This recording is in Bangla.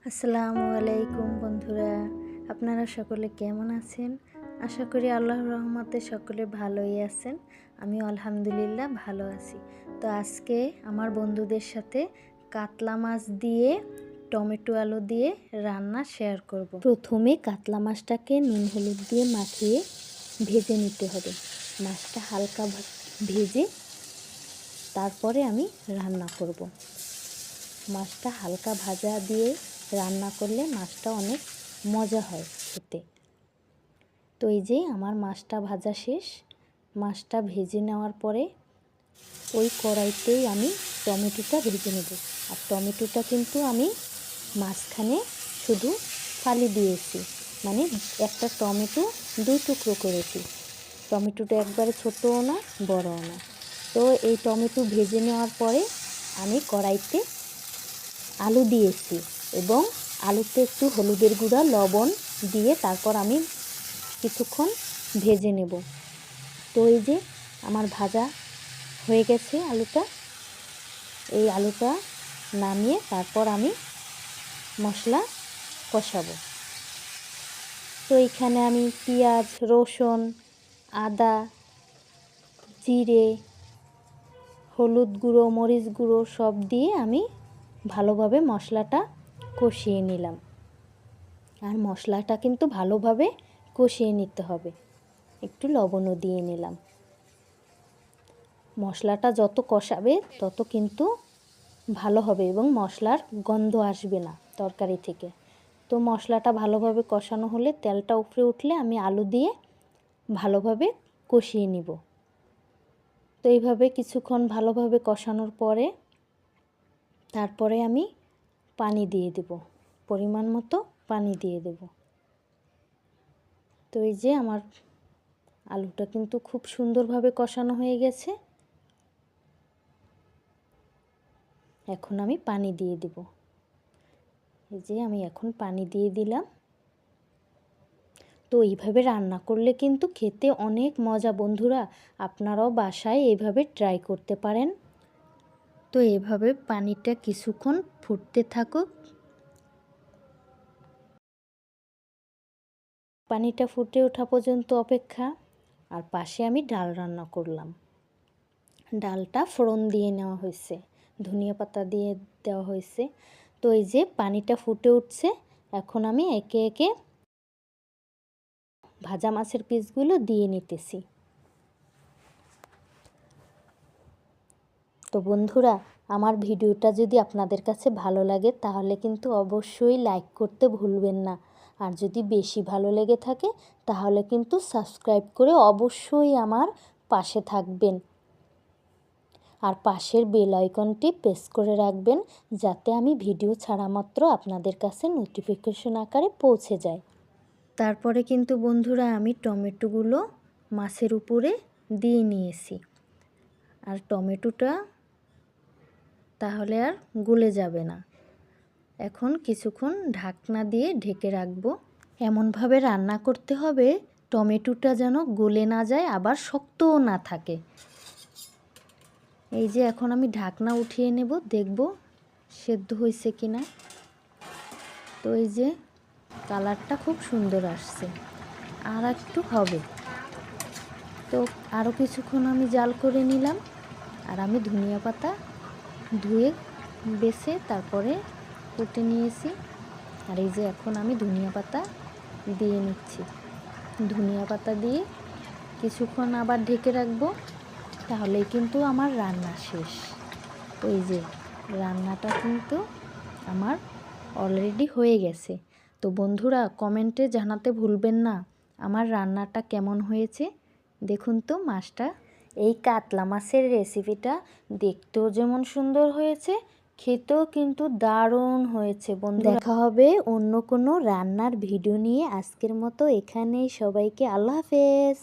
আসসালামু আলাইকুম বন্ধুরা, আপনারা সকলে কেমন আছেন? আশা করি আল্লাহর রহমতে সকলে ভালোই আছেন। আমি আলহামদুলিল্লাহ ভালো আছি। তো আজকে আমার বন্ধুদের সাথে কাতলা মাছ দিয়ে টমেটো আলু দিয়ে রান্না শেয়ার করব। প্রথমে কাতলা মাছটাকে নুন হলুদ দিয়ে মাখিয়ে ভেজে নিতে হবে। মাছটা হালকা ভেজে তারপরে আমি রান্না করব। মাছটা হালকা ভাজা দিয়ে রান্না করলে মাছটা অনেক মজা হয় খেতে। তো এই যে আমার মাছটা ভাজা শেষ। মাছটা ভেজে নেওয়ার পরে ওই কড়াইতেই আমি টমেটোটা ভেজে নেব। আর টমেটোটা কিন্তু আমি মাঝখানে শুধু ফালি দিয়েছি, মানে একটা টমেটো দুই টুকরো করেছি। টমেটোটা একবারে ছোটও না বড়ও না। তো এই টমেটো ভেজে নেওয়ার পরে আমি কড়াইতে আলু দিয়েছি এবং আলুতে একটু হলুদের গুঁড়া লবণ দিয়ে তারপর আমি কিছুক্ষণ ভেজে নেব। তো এই যে আমার ভাজা হয়ে গেছে আলুটা। এই আলুটা নামিয়ে তারপর আমি মশলা কষাবো। তো এইখানে আমি পেঁয়াজ, রসুন, আদা, জিরে, হলুদ গুঁড়ো, মরিচ গুঁড়ো সব দিয়ে আমি ভালোভাবে মশলাটা কষিয়ে নিলাম। আর মশলাটা কিন্তু ভালোভাবে কষিয়ে নিতে হবে। একটু লবণও দিয়ে নিলাম। মশলাটা যত কষাবে তত কিন্তু ভালো হবে এবং মশলার গন্ধ আসবে না তরকারি থেকে। তো মশলাটা ভালোভাবে কষানো হলে তেলটা উপরে উঠলে আমি আলু দিয়ে ভালোভাবে কষিয়ে নিব। তো এইভাবে কিছুক্ষণ ভালোভাবে কষানোর পরে তারপরে আমি পানি দিয়ে দেব, পরিমাণ মতো পানি দিয়ে দেব। তো এই যে আমার আলুটা কিন্তু খুব সুন্দরভাবে কষানো হয়ে গেছে। এখন আমি পানি দিয়ে দেব। এই যে আমি এখন পানি দিয়ে দিলাম। তো এইভাবে রান্না করলে কিন্তু খেতে অনেক মজা বন্ধুরা। আপনারাও বাসায় এইভাবে ট্রাই করতে পারেন। তো এভাবে পানিটা কিছুক্ষণ ফুটতে থাকুক। পানিটা ফুটে ওঠা পর্যন্ত অপেক্ষা। আর পাশে আমি ডাল রান্না করলাম। ডালটা ফোড়ন দিয়ে নেওয়া হয়েছে, ধনিয়া পাতা দিয়ে দেওয়া হয়েছে। তো এই যে পানিটা ফুটে উঠছে, এখন আমি একে একে ভাজা মাছের পিসগুলো দিয়ে নিতেছি। তো বন্ধুরা, আমার ভিডিওটা যদি আপনাদের কাছে ভালো লাগে তাহলে কিন্তু অবশ্যই লাইক করতে ভুলবেন না। আর যদি বেশি ভালো লেগে থাকে তাহলে কিন্তু সাবস্ক্রাইব করে অবশ্যই আমার পাশে থাকবেন। আর পাশের বেল আইকনটি প্রেস করে রাখবেন যাতে আমি ভিডিও ছাড়া মাত্র আপনাদের কাছে নোটিফিকেশন আকারে পৌঁছে যায়। তারপরে কিন্তু বন্ধুরা আমি টমেটোগুলো মাছের উপরে দিয়ে নিয়েছি। আর টমেটোটা তাহলে আর গলে যাবে না। এখন কিছুক্ষণ ঢাকনা দিয়ে ঢেকে রাখবো। এমনভাবে রান্না করতে হবে টমেটোটা যেন গলে না যায় আবার শক্তও না থাকে। এই যে এখন আমি ঢাকনা উঠিয়ে নেব, দেখব সেদ্ধ হয়েছে কিনা। তো এই যে কালারটা খুব সুন্দর আসছে, আর একটু হবে। তো আরও কিছুক্ষণ আমি জাল করে নিলাম। আর আমি ধনিয়া পাতা ধুয়ে বেছে তারপরে কুটে নিয়েছি। আর এই যে এখন আমি ধনিয়া পাতা দিয়ে নিচ্ছি। ধনিয়া পাতা দিয়ে কিছুক্ষণ আবার ঢেকে রাখবো, তাহলেই কিন্তু আমার রান্না শেষ। তো এই যে রান্নাটা কিন্তু আমার অলরেডি হয়ে গেছে। তো বন্ধুরা কমেন্টে জানাতে ভুলবেন না আমার রান্নাটা কেমন হয়েছে। দেখুন তো মাছটা, এই কাতলা মাছের রেসিপিটা দেখতেও যেমন সুন্দর হয়েছে, খেতেও কিন্তু দারুণ হয়েছে বন্ধুরা। দেখা হবে অন্য কোনো রান্নার ভিডিও নিয়ে। আজকের মতো এখানেই, সবাইকে আল্লাহ হাফেজ।